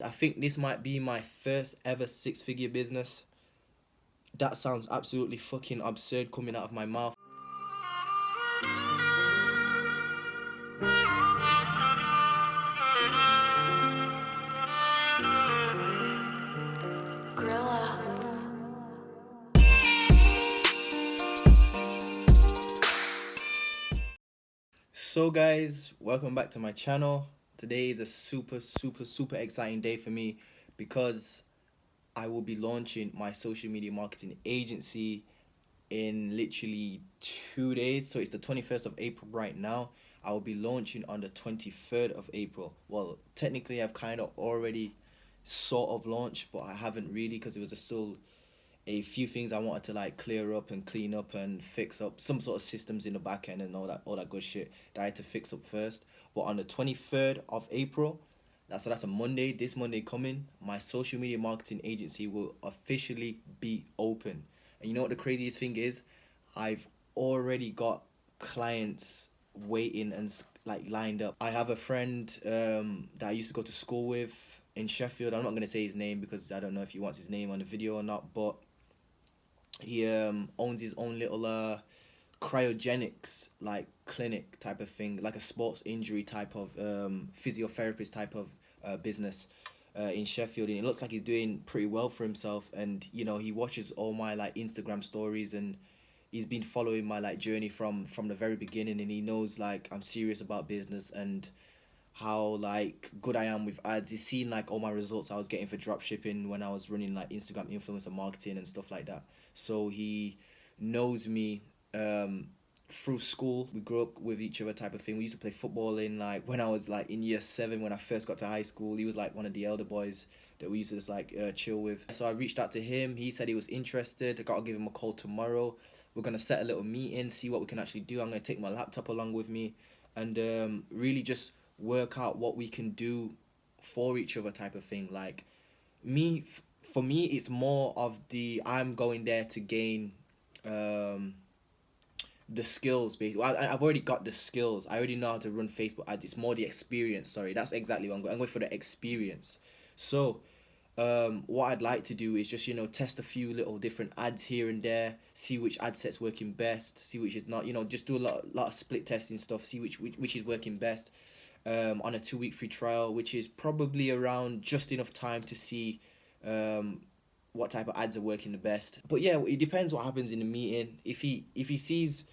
I think this might be my first ever six-figure business. That sounds absolutely fucking absurd coming out of my mouth. So guys, welcome back to my channel. Today is a super exciting day for me because I will be launching my social media marketing agency in literally 2 days. So it's the 21st of April right now. I will be launching on the 23rd of April. Well, technically I've kind of already sort of launched, but I haven't really because it was still a few things I wanted to like clear up and clean up and fix up some sort of systems in the back end and all that good shit that I had to fix up first. But on the 23rd of April, that's a Monday, this Monday coming, my social media marketing agency will officially be open. And you know what the craziest thing is? I've already got clients waiting and like lined up. I have a friend that I used to go to school with in Sheffield. I'm not gonna say his name because I don't know if he wants his name on the video or not, but he owns his own little cryogenics like clinic type of thing, like a sports injury type of physiotherapist type of business in Sheffield, and it looks like he's doing pretty well for himself. And you know, he watches all my like Instagram stories, and he's been following my like journey from the very beginning, and he knows like I'm serious about business and how like good I am with ads. He's seen like all my results I was getting for drop shipping when I was running like Instagram influencer marketing and stuff like that. So he knows me through school. We grew up with each other type of thing. We used to play football in like when I was like in year 7 when I first got to high school. He was like one of the elder boys that we used to just like chill with. So I reached out to him. He said he was interested. I gotta give him a call tomorrow. We're gonna set a little meeting, see what we can actually do. I'm gonna take my laptop along with me and really just work out what we can do for each other type of thing. Like for me, it's more of the I'm going there to gain um the skills basically. I've already got the skills. I already know how to run Facebook ads. It's more the experience. Sorry, that's exactly what I'm going for, the experience. So what I'd like to do is just, you know, test a few little different ads here and there, see which ad set's working best, see which is not, you know, just do a lot of split testing stuff, see which is working best on a 2 week free trial, which is probably around just enough time to see what type of ads are working the best. But yeah, it depends what happens in the meeting. If he sees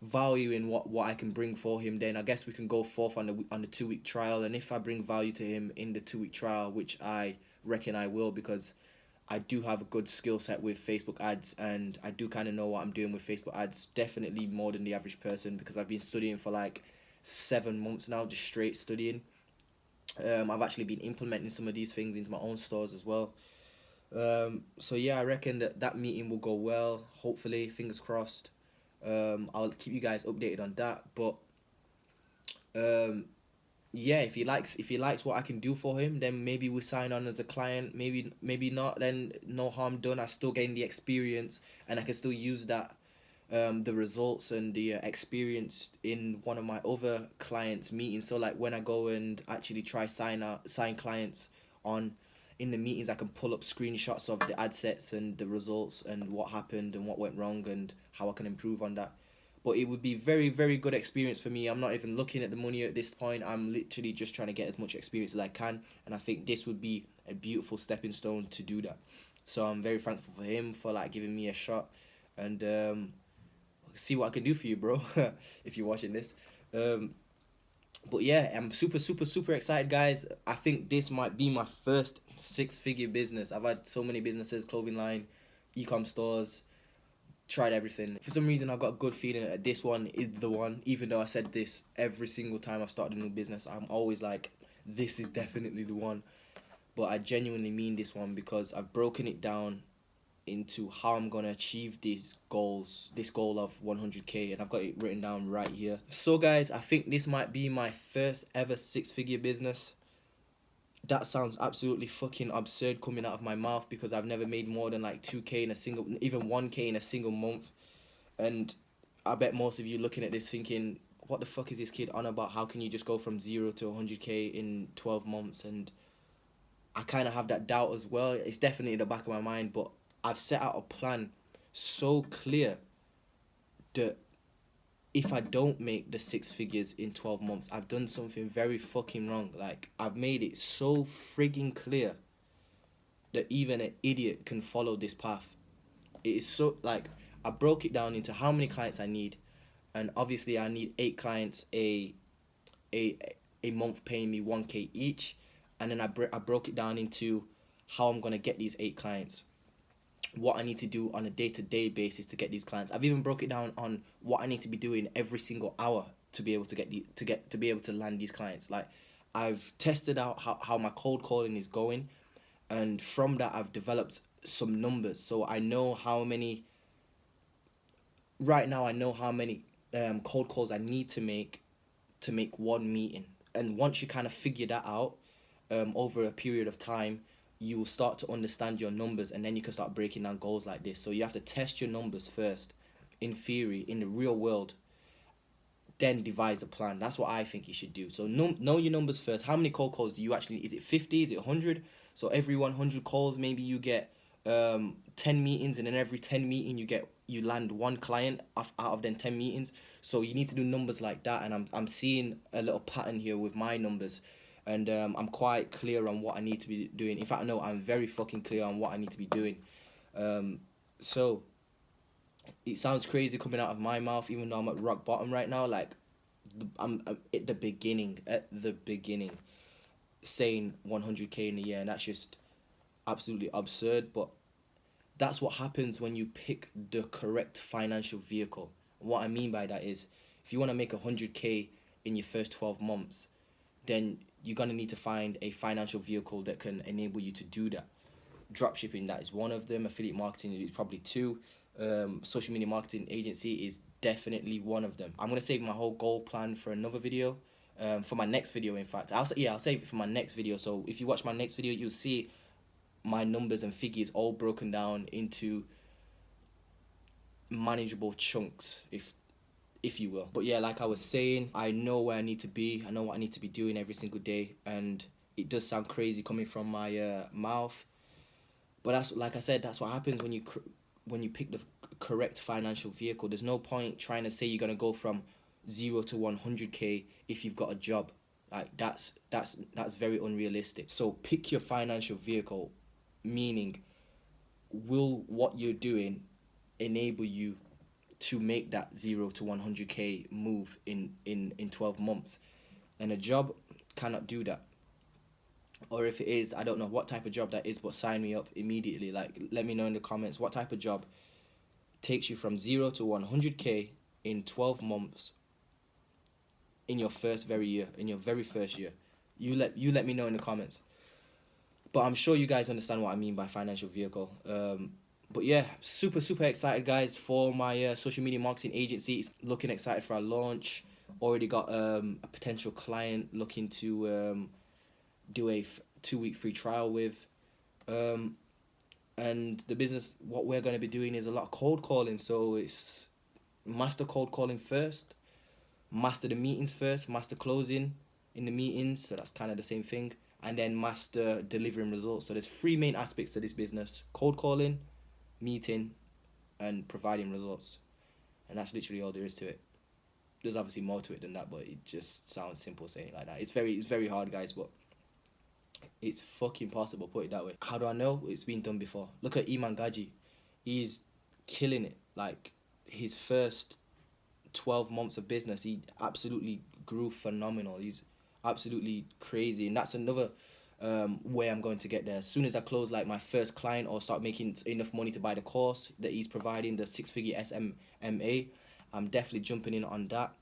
value in what I can bring for him, then I guess we can go forth on the 2 week trial. And if I bring value to him in the 2 week trial, which I reckon I will, because I do have a good skill set with Facebook ads, and I do kind of know what I'm doing with Facebook ads, definitely more than the average person, because I've been studying for like 7 months now, just straight studying. I've actually been implementing some of these things into my own stores as well. So yeah, I reckon that meeting will go well. Hopefully, fingers crossed. I'll keep you guys updated on that. But um, yeah, if he likes what I can do for him, then maybe we sign on as a client. Maybe not. Then no harm done. I still gain the experience, and I can still use that the results and the experience in one of my other clients meetings. So like when I go and actually try sign clients on in the meetings, I can pull up screenshots of the ad sets and the results and what happened and what went wrong and how I can improve on that. But it would be very good experience for me. I'm not even looking at the money at this point. I'm literally just trying to get as much experience as I can, and I think this would be a beautiful stepping stone to do that. So I'm very thankful for him for like giving me a shot, and see what I can do for you, bro. If you're watching this. But yeah, I'm super excited, guys. I think this might be my first six-figure business. I've had so many businesses, clothing line, e-com stores, tried everything. For some reason, I've got a good feeling that this one is the one. Even though I said this every single time I've started a new business, I'm always like, this is definitely the one. But I genuinely mean this one because I've broken it down into how I'm gonna achieve these goals, this goal of 100k, and I've got it written down right here. So guys, I think this might be my first ever six-figure business. That sounds absolutely fucking absurd coming out of my mouth because I've never made more than like 2k in a single, even 1k in a single month. And I bet most of you looking at this thinking, what the fuck is this kid on about? How can you just go from 0 to 100k in 12 months? And I kind of have that doubt as well. It's definitely in the back of my mind, but I've set out a plan so clear that if I don't make the 6 figures in 12 months, I've done something very fucking wrong. Like, I've made it so frigging clear that even an idiot can follow this path. It is so, like, I broke it down into how many clients I need, and obviously I need 8 clients a a month paying me 1K each, and then I broke it down into how I'm gonna get these 8 clients, what I need to do on a day-to-day basis to get these clients. I've even broke it down on what I need to be doing every single hour to be able to to be able to land these clients. Like, I've tested out how my cold calling is going, and from that I've developed some numbers. So I know how many right now I know how many cold calls I need to make one meeting. And once you kind of figure that out, over a period of time, you will start to understand your numbers, and then you can start breaking down goals like this. So you have to test your numbers first, in theory, in the real world, then devise a plan. That's what I think you should do. So know your numbers first. How many cold calls do you actually need? Is it 50? Is it 100? So every 100 calls, maybe you get 10 meetings, and then every 10 meeting you land one client out of them 10 meetings. So you need to do numbers like that, and I'm seeing a little pattern here with my numbers, and I'm quite clear on what I need to be doing. In fact, no, I'm very fucking clear on what I need to be doing. So it sounds crazy coming out of my mouth, even though I'm at rock bottom right now. Like, I'm at the beginning, saying 100K in a year, and that's just absolutely absurd. But that's what happens when you pick the correct financial vehicle. What I mean by that is, if you want to make 100K in your first 12 months, then you're going to need to find a financial vehicle that can enable you to do that. Dropshipping, that is one of them. Affiliate marketing is probably two. Social media marketing agency is definitely one of them. I'm going to save my whole goal plan for another video. For my next video, in fact. I'll save it for my next video. So if you watch my next video, you'll see my numbers and figures all broken down into manageable chunks, if you will. But yeah, like I was saying, I know where I need to be. I know what I need to be doing every single day, and it does sound crazy coming from my mouth. But that's, like I said, that's what happens when you pick the correct financial vehicle. There's no point trying to say you're gonna go from 0 to 100K if you've got a job. Like, that's very unrealistic. So pick your financial vehicle, meaning, will what you're doing enable you to make that 0 to 100K move in 12 months? And a job cannot do that. Or if it is, I don't know what type of job that is, but sign me up immediately. Like, let me know in the comments what type of job takes you from 0 to 100K in 12 months in your very first year. You let me know in the comments. But I'm sure you guys understand what I mean by financial vehicle. But yeah, super excited, guys, for my social media marketing agency. It's looking excited for our launch. Already got a potential client looking to do a 2-week free trial with. And the business, what we're going to be doing is a lot of cold calling. So it's master cold calling first, master the meetings first, master closing in the meetings. So that's kind of the same thing. And then master delivering results. So there's 3 main aspects to this business: cold calling, meeting, and providing results. And that's literally all there is to it. There's obviously more to it than that, but it just sounds simple saying it like that. It's very hard, guys, but it's fucking possible, put it that way. How do I know? It's been done before. Look at Iman Gaji. He's killing it. Like, his first 12 months of business, he absolutely grew phenomenal. He's absolutely crazy. And that's another way I'm going to get there. As soon as I close, like, my first client, or start making enough money to buy the course that he's providing, the 6-figure SMMA, I'm definitely jumping in on that.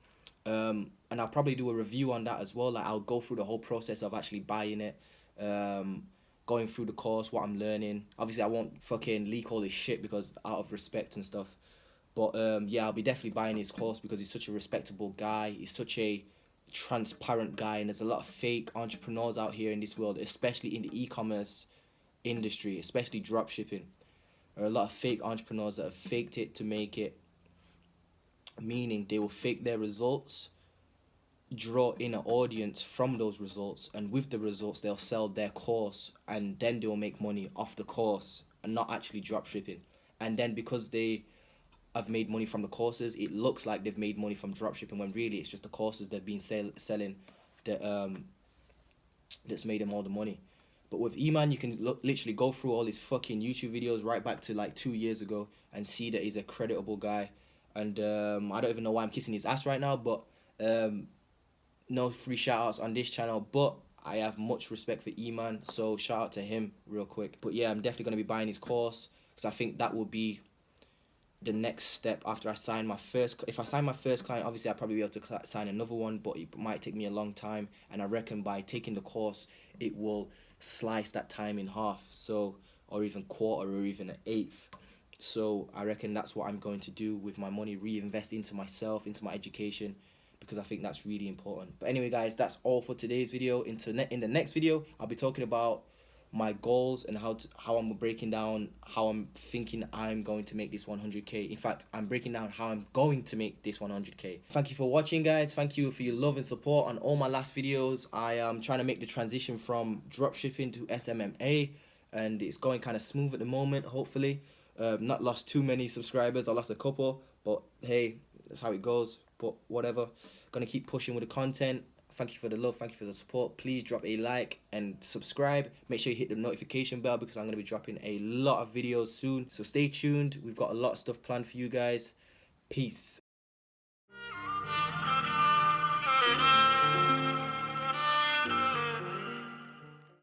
And I'll probably do a review on that as well. Like, I'll go through the whole process of actually buying it, going through the course, what I'm learning. Obviously, I won't fucking leak all this shit because out of respect and stuff. But yeah, I'll be definitely buying his course because he's such a respectable guy. He's such a transparent guy, and there's a lot of fake entrepreneurs out here in this world, especially in the e-commerce industry, especially dropshipping. There are a lot of fake entrepreneurs that have faked it to make it, meaning they will fake their results draw in an audience from those results, and with the results they'll sell their course, and then they'll make money off the course and not actually drop shipping. And then because they have made money from the courses, it looks like they've made money from drop shipping, when really it's just the courses they've been selling that that's made them all the money. But with Eman, you can literally go through all his fucking YouTube videos right back to like 2 years ago and see that he's a creditable guy. And I don't even know why I'm kissing his ass right now, but no free shout outs on this channel. But I have much respect for Eman, so shout out to him real quick. But yeah, I'm definitely going to be buying his course, because I think that will be the next step after I sign my first. If I sign my first client, obviously I'll probably be able to sign another one, but it might take me a long time. And I reckon by taking the course, it will slice that time in half, so, or even quarter, or even an eighth. So I reckon that's what I'm going to do with my money, reinvest into myself, into my education, because I think that's really important. But anyway, guys, that's all for today's video. In the next video, I'll be talking about my goals and how I'm breaking down how I'm thinking I'm going to make this 100k. In fact, I'm breaking down how I'm going to make this 100k. Thank you for watching, guys. Thank you for your love and support on all my last videos. I am trying to make the transition from dropshipping to SMMA, and it's going kind of smooth at the moment, hopefully. Not lost too many subscribers. I lost a couple, but hey, that's how it goes. But whatever, gonna keep pushing with the content. Thank you for the love, thank you for the support. Please drop a like and subscribe. Make sure you hit the notification bell, because I'm going to be dropping a lot of videos soon. So stay tuned. We've got a lot of stuff planned for you guys. Peace.